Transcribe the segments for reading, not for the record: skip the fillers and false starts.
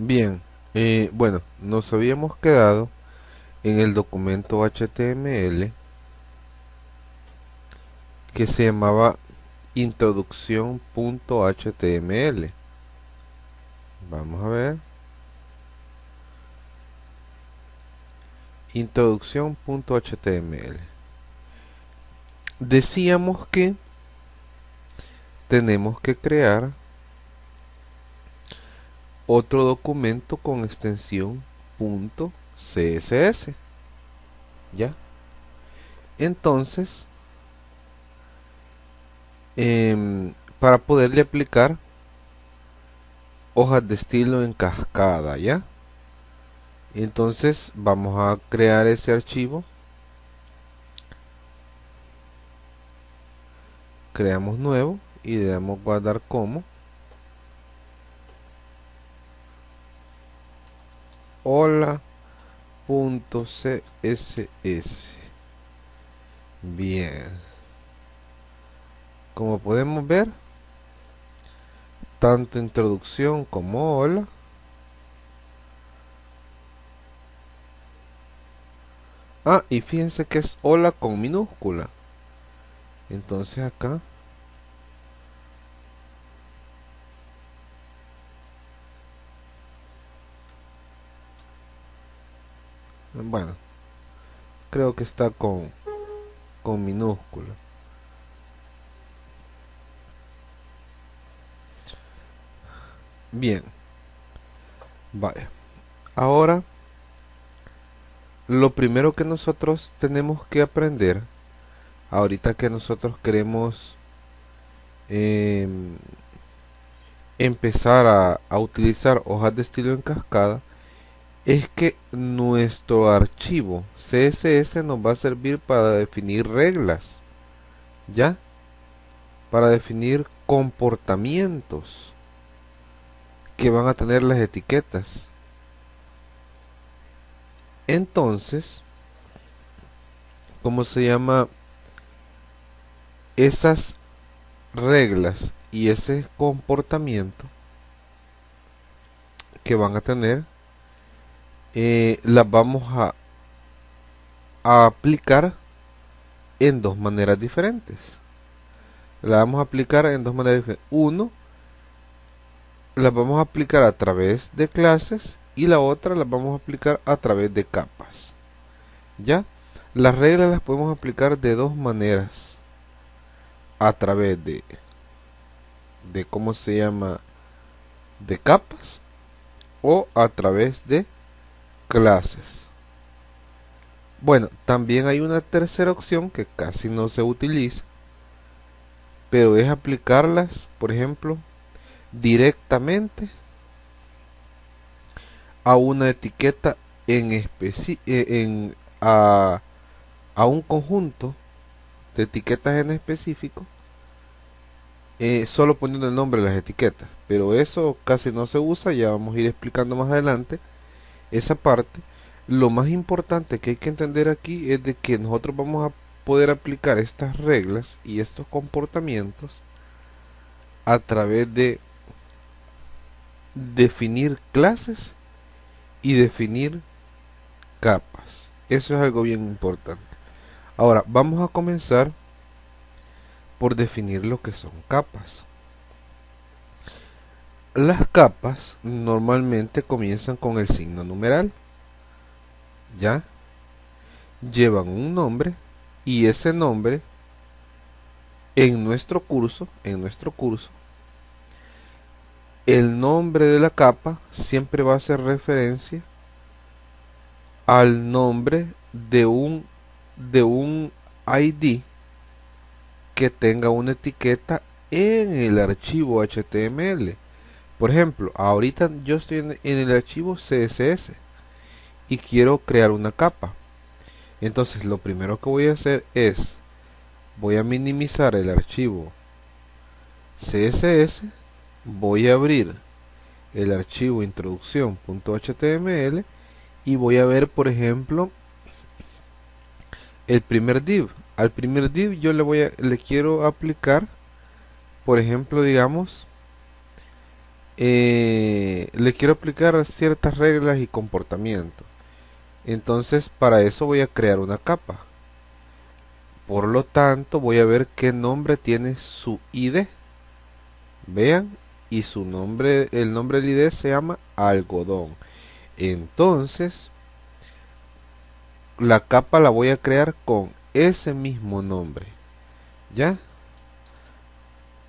Bien, bueno, nos habíamos quedado en el documento HTML que se llamaba introducción.html. Vamos a ver, introducción.html. Decíamos que tenemos que crear otro documento con extensión .css, ¿ya? Entonces, para poderle aplicar hojas de estilo en cascada, ¿ya? Entonces vamos a crear ese archivo, creamos nuevo y le damos guardar como hola.css. Bien, como podemos ver, tanto introducción como hola. Ah, y fíjense que es hola con minúscula. Entonces acá, bueno, creo que está con minúscula. Bien, vaya. Ahora, lo primero que nosotros tenemos que aprender, ahorita que nosotros queremos em, empezar a utilizar hojas de estilo en cascada, es que nuestro archivo CSS nos va a servir para definir reglas, ¿ya? Para definir comportamientos que van a tener las etiquetas. Entonces, ¿cómo se llama? Esas reglas y ese comportamiento que van a tener, las vamos a aplicar en dos maneras diferentes. La vamos a aplicar en dos maneras diferentes. Uno, las vamos a aplicar a través de clases y la otra las vamos a aplicar a través de capas. ¿Ya? Las reglas las podemos aplicar de dos maneras. A través de ¿cómo se llama? De capas o a través de clases. Bueno, también hay una tercera opción que casi no se utiliza, pero es aplicarlas, por ejemplo, directamente a una etiqueta a un conjunto de etiquetas en específico, solo poniendo el nombre de las etiquetas. Pero eso casi no se usa, ya vamos a ir explicando más adelante esa parte. Lo más importante que hay que entender aquí es de que nosotros vamos a poder aplicar estas reglas y estos comportamientos a través de definir clases y definir capas. Eso es algo bien importante. Ahora, vamos a comenzar por definir lo que son capas. Las capas normalmente comienzan con el signo numeral, ¿ya? Llevan un nombre y ese nombre en nuestro curso, el nombre de la capa siempre va a hacer referencia al nombre de un ID que tenga una etiqueta en el archivo HTML. Por ejemplo, ahorita yo estoy en el archivo CSS y quiero crear una capa. Entonces lo primero que voy a hacer es, voy a minimizar el archivo CSS, voy a abrir el archivo introducción.html y voy a ver, por ejemplo, el primer div. Al primer div yo le quiero aplicar, por ejemplo, digamos, le quiero aplicar ciertas reglas y comportamientos. Entonces para eso voy a crear una capa. Por lo tanto voy a ver qué nombre tiene su ID. Vean, y su nombre, el nombre del ID se llama algodón. Entonces la capa la voy a crear con ese mismo nombre. ¿Ya?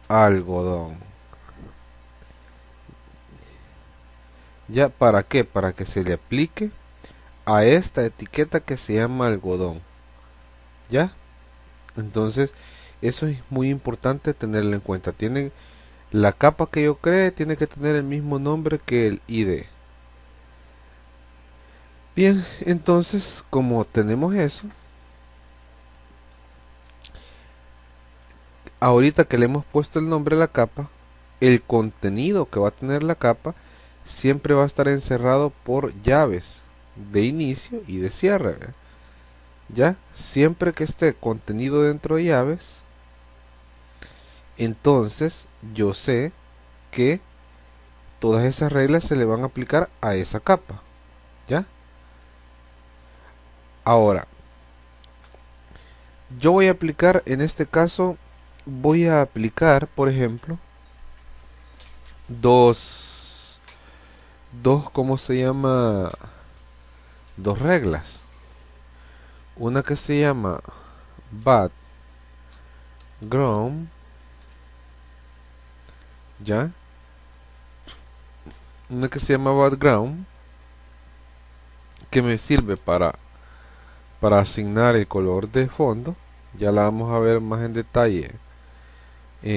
Algodón. ¿Ya para qué? Para que se le aplique a esta etiqueta que se llama algodón. ¿Ya? Entonces, eso es muy importante tenerlo en cuenta. La capa que yo cree tiene que tener el mismo nombre que el ID. Bien, entonces, como tenemos eso, ahorita que le hemos puesto el nombre a la capa, el contenido que va a tener la capa siempre va a estar encerrado por llaves de inicio y de cierre. ¿Ve? Ya, siempre que esté contenido dentro de llaves, entonces yo sé que todas esas reglas se le van a aplicar a esa capa. ¿Ya? Ahora, yo voy a aplicar, en este caso, voy a aplicar, por ejemplo, ¿cómo se llama? Dos reglas. Una que se llama background, ¿ya? Una que se llama background, que me sirve para asignar el color de fondo. Ya la vamos a ver más en detalle.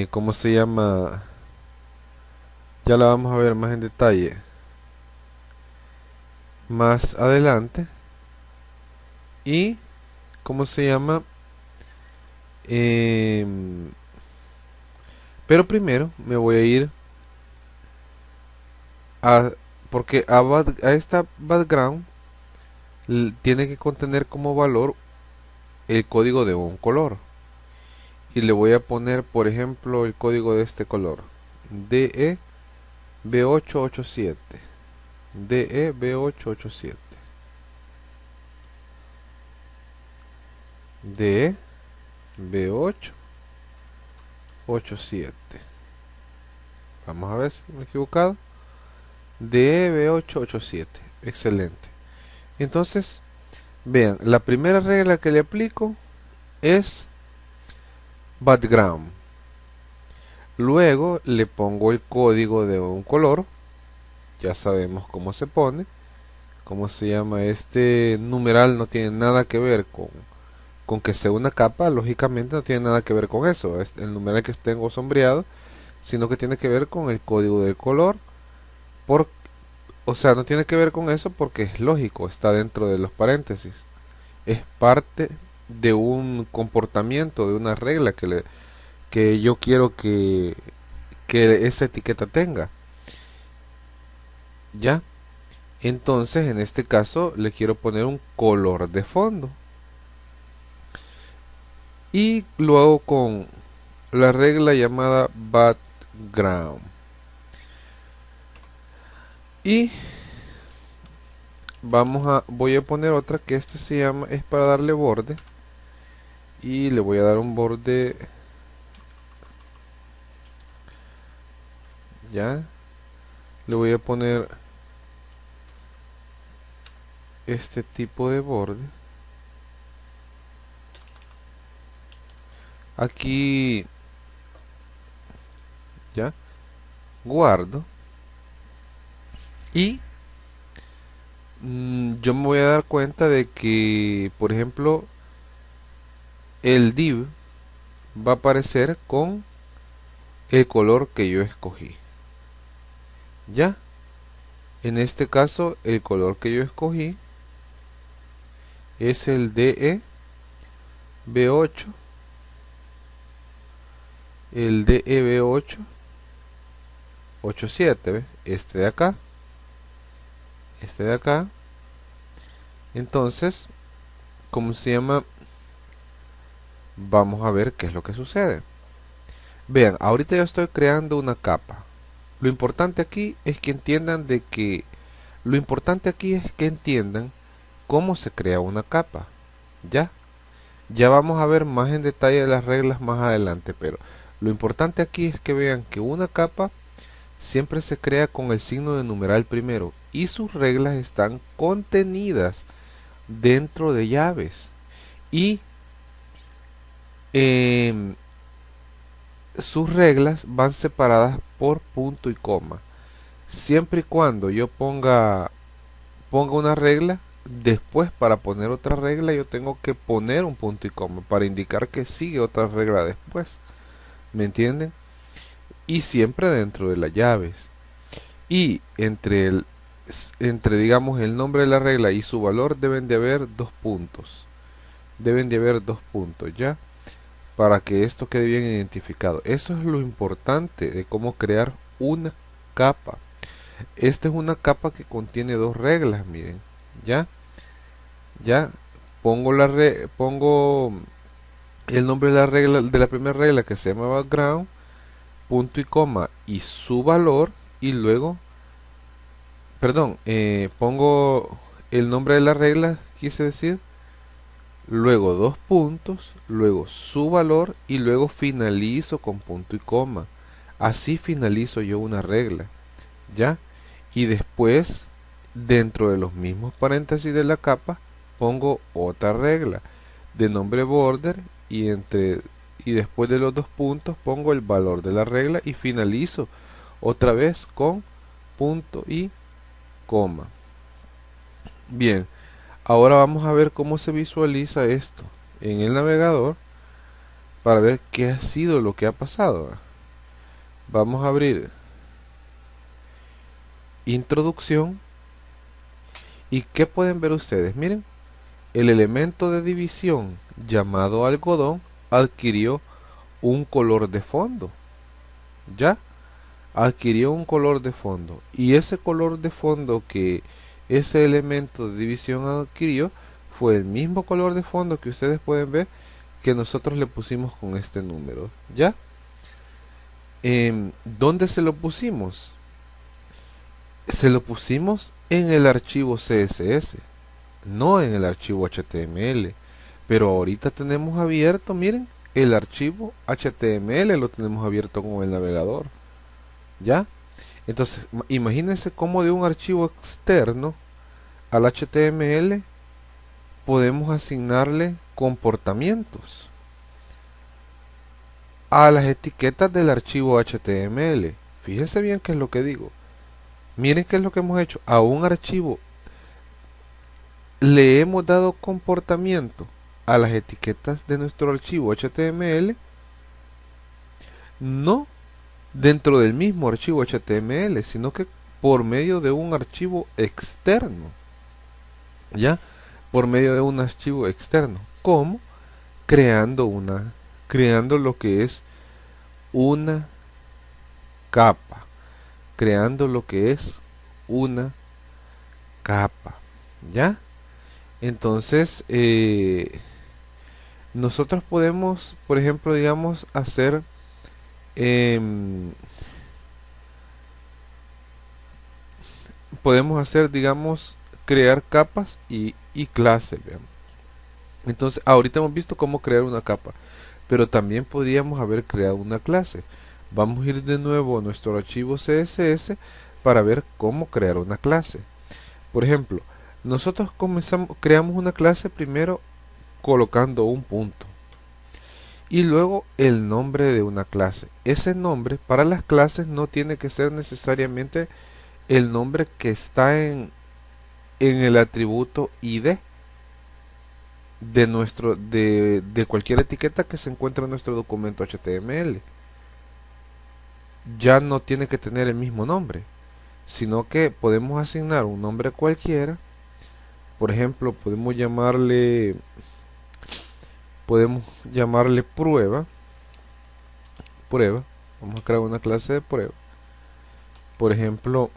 ¿Cómo se llama? Ya la vamos a ver más en detalle más adelante. Y, ¿cómo se llama? Em, pero primero me voy a ir a... Porque a esta background tiene que contener como valor el código de un color. Y le voy a poner, por ejemplo, el código de este color. DEB887. DEB887. DEB887. Vamos a ver si me he equivocado. DEB887. Excelente. Entonces, vean, la primera regla que le aplico es background. Luego le pongo el código de un color. Ya sabemos cómo se pone. ¿Cómo se llama? Este numeral no tiene nada que ver con que sea una capa. Lógicamente no tiene nada que ver con eso. Es el numeral que tengo sombreado. Sino que tiene que ver con el código del color. Por, o sea, no tiene que ver con eso porque es lógico. Está dentro de los paréntesis. Es parte de un comportamiento, de una regla que yo quiero que esa etiqueta tenga. ¿Ya? Entonces, en este caso, le quiero poner un color de fondo. Y luego con la regla llamada background. Y voy a poner otra que este se llama, es para darle borde. Y le voy a dar un borde, ya. Le voy a poner este tipo de borde. Aquí, ya. Guardo. Y yo me voy a dar cuenta de que, por ejemplo, el div va a aparecer con el color que yo escogí. ¿Ya? En este caso, el color que yo escogí es el DEB8, el DEB8 87, ¿ves? Este de acá, este de acá. Entonces, ¿cómo se llama? Vamos a ver qué es lo que sucede. Vean, ahorita yo estoy creando una capa. Lo importante aquí es que entiendan de que lo importante aquí es que entiendan cómo se crea una capa. ¿Ya? Ya vamos a ver más en detalle las reglas más adelante, pero lo importante aquí es que vean que una capa siempre se crea con el signo de numeral primero y sus reglas están contenidas dentro de llaves y em, sus reglas van separadas por punto y coma. Siempre y cuando yo ponga una regla, después para poner otra regla yo tengo que poner un punto y coma para indicar que sigue otra regla después. ¿Me entienden? Y siempre dentro de las llaves. Y entre digamos el nombre de la regla y su valor deben de haber dos puntos. Deben de haber dos puntos, ¿ya? Para que esto quede bien identificado. Eso es lo importante de cómo crear una capa. Esta es una capa que contiene dos reglas, miren. ¿Ya? Ya pongo el nombre de la regla de la primera regla que se llama background, punto y coma y su valor y luego, perdón, pongo el nombre de la regla, quise decir, luego dos puntos, luego su valor y luego finalizo con punto y coma. Así finalizo yo una regla, ¿ya? Y después, dentro de los mismos paréntesis de la capa, pongo otra regla de nombre border y después de los dos puntos pongo el valor de la regla y finalizo otra vez con punto y coma. Bien, ahora vamos a ver cómo se visualiza esto en el navegador para ver qué ha sido lo que ha pasado. Vamos a abrir introducción y ¿qué pueden ver ustedes? Miren, el elemento de división llamado algodón adquirió un color de fondo. ¿Ya? Adquirió un color de fondo y ese color de fondo que ese elemento de división adquirió fue el mismo color de fondo que ustedes pueden ver que nosotros le pusimos con este número. ¿Ya? ¿Dónde se lo pusimos? Se lo pusimos en el archivo CSS, no en el archivo HTML. Pero ahorita tenemos abierto, miren, el archivo HTML lo tenemos abierto con el navegador. ¿Ya? Entonces, imagínense cómo de un archivo externo al HTML podemos asignarle comportamientos a las etiquetas del archivo HTML. Fíjense bien qué es lo que digo. Miren qué es lo que hemos hecho. A un archivo le hemos dado comportamiento a las etiquetas de nuestro archivo HTML, no dentro del mismo archivo HTML, sino que por medio de un archivo externo. ¿Ya? Por medio de un archivo externo. ¿Cómo? Creando lo que es una capa. Creando lo que es una capa. ¿Ya? Entonces, nosotros podemos, por ejemplo, digamos, hacer digamos, crear capas y clases, veamos. Entonces, ahorita hemos visto cómo crear una capa, pero también podríamos haber creado una clase. Vamos a ir de nuevo a nuestro archivo CSS para ver cómo crear una clase. Por ejemplo, nosotros creamos una clase primero colocando un punto y luego el nombre de una clase. Ese nombre para las clases no tiene que ser necesariamente el nombre que está en el atributo ID de cualquier etiqueta que se encuentre en nuestro documento HTML. Ya no tiene que tener el mismo nombre, sino que podemos asignar un nombre cualquiera. Por ejemplo, podemos llamarle prueba. Vamos a crear una clase de prueba. Por ejemplo,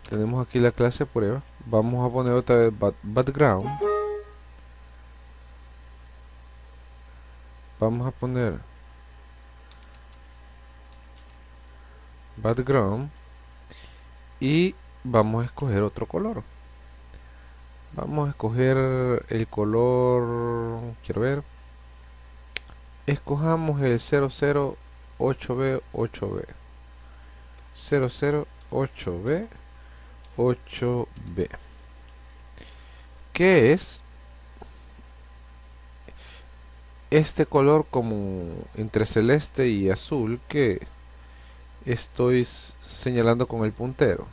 tenemos aquí la clase prueba. Vamos a poner otra vez background. Vamos a poner background, y vamos a escoger otro color. Vamos a escoger el color, quiero ver, escojamos el 008B 8B 008B 8B, que es este color como entre celeste y azul que estoy señalando con el puntero.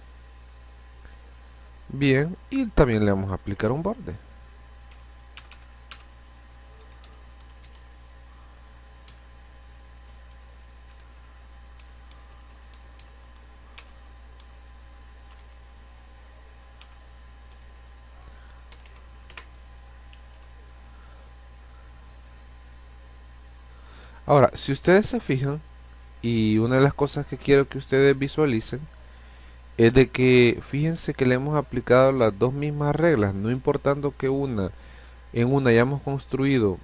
Bien, y también le vamos a aplicar un borde. Ahora, si ustedes se fijan, y una de las cosas que quiero que ustedes visualicen es de que fíjense que le hemos aplicado las dos mismas reglas, no importando que en una hayamos construido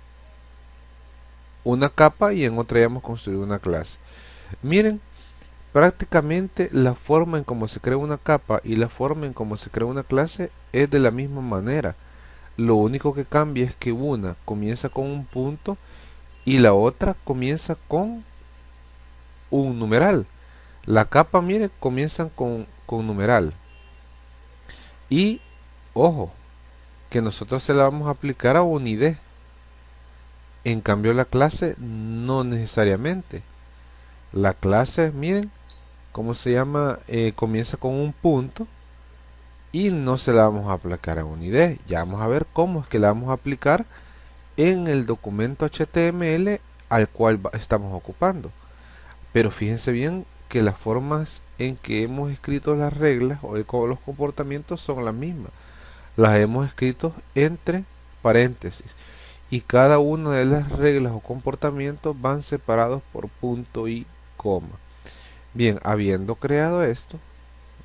una capa y en otra hayamos construido una clase. Miren, prácticamente la forma en cómo se crea una capa y la forma en cómo se crea una clase es de la misma manera. Lo único que cambia es que una comienza con un punto y la otra comienza con un numeral. La capa, mire, comienzan con numeral. Y, ojo, que nosotros se la vamos a aplicar a un ID. En cambio la clase no necesariamente. La clase, miren, ¿cómo se llama? Comienza con un punto y no se la vamos a aplicar a un ID. Ya vamos a ver cómo es que la vamos a aplicar en el documento HTML al cual estamos ocupando. Pero fíjense bien que las formas en que hemos escrito las reglas o los comportamientos son las mismas. Las hemos escrito entre paréntesis y cada una de las reglas o comportamientos van separados por punto y coma. Bien, habiendo creado esto,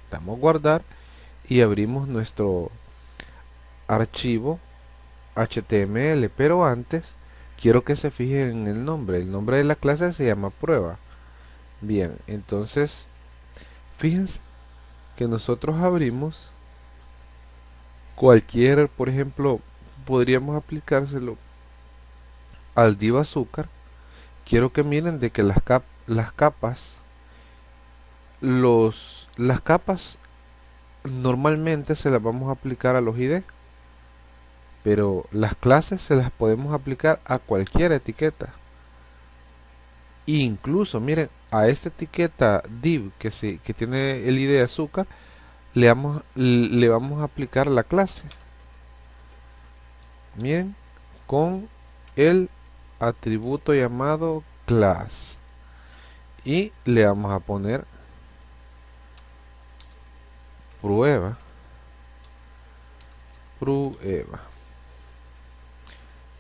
damos guardar y abrimos nuestro archivo HTML, pero antes quiero que se fijen en el nombre. El nombre de la clase se llama prueba. Bien, entonces fíjense que nosotros abrimos cualquier, por ejemplo, podríamos aplicárselo al div azúcar. Quiero que miren de que las capas, las capas normalmente se las vamos a aplicar a los ID, pero las clases se las podemos aplicar a cualquier etiqueta. Incluso, miren, a esta etiqueta div que tiene el ID azúcar, le vamos a aplicar la clase. Miren, con el atributo llamado class. Y le vamos a poner prueba. Prueba.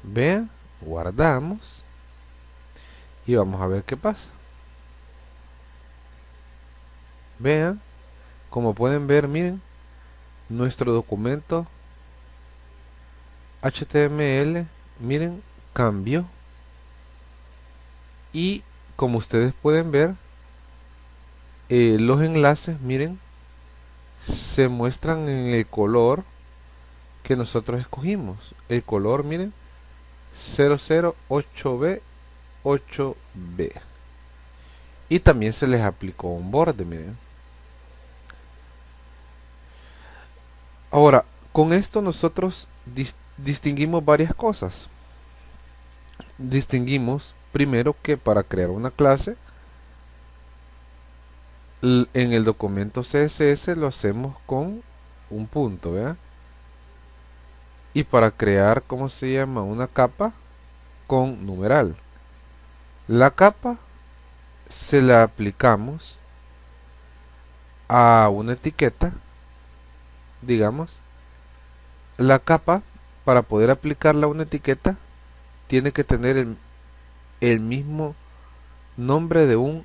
Vean, guardamos y vamos a ver qué pasa. Vean, como pueden ver, miren, nuestro documento HTML, miren, cambió. Y como ustedes pueden ver, los enlaces, miren, se muestran en el color que nosotros escogimos. El color, miren, 008B 8B. Y también se les aplicó un borde, miren. Ahora, con esto nosotros distinguimos varias cosas. Distinguimos primero que para crear una clase en el documento CSS lo hacemos con un punto, ¿verdad? Y para crear, ¿cómo se llama? Una capa con numeral. La capa se la aplicamos a una etiqueta, digamos. La capa, para poder aplicarla a una etiqueta, tiene que tener el mismo nombre de un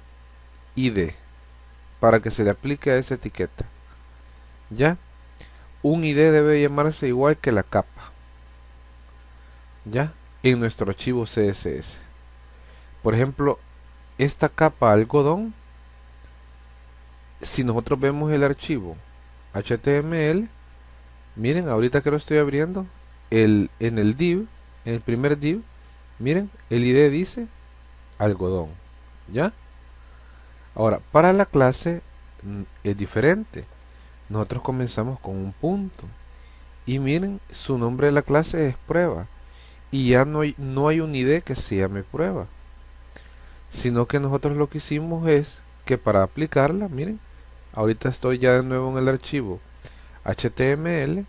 ID para que se le aplique a esa etiqueta. ¿Ya? Un ID debe llamarse igual que la capa. ¿Ya? En nuestro archivo CSS. Por ejemplo, esta capa algodón si nosotros vemos el archivo HTML, miren, ahorita que lo estoy abriendo, en el div, en el primer div, miren, el ID dice algodón, ¿ya? Ahora, para la clase es diferente. Nosotros comenzamos con un punto. Y miren, su nombre de la clase es prueba. Y ya no hay un ID que se llame prueba. Sino que nosotros lo que hicimos es que para aplicarla, miren, ahorita estoy ya de nuevo en el archivo HTML.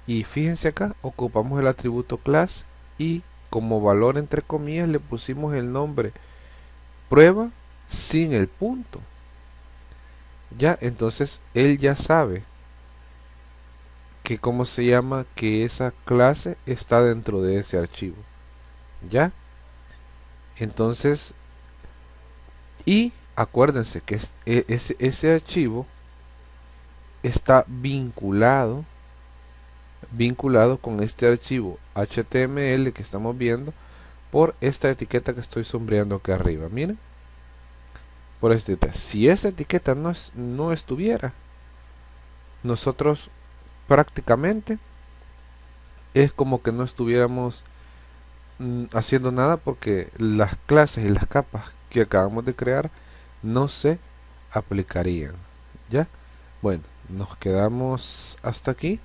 Y fíjense acá, ocupamos el atributo class y como valor entre comillas le pusimos el nombre prueba sin el punto. Ya, entonces él ya sabe que cómo se llama que esa clase está dentro de ese archivo. Ya, entonces, y acuérdense que ese archivo está vinculado con este archivo HTML que estamos viendo por esta etiqueta que estoy sombreando acá arriba. Miren, por esta etiqueta. Si esa etiqueta no estuviera, nosotros prácticamente es como que no estuviéramos haciendo nada porque las clases y las capas que acabamos de crear no se aplicarían. ¿Ya? Bueno, nos quedamos hasta aquí.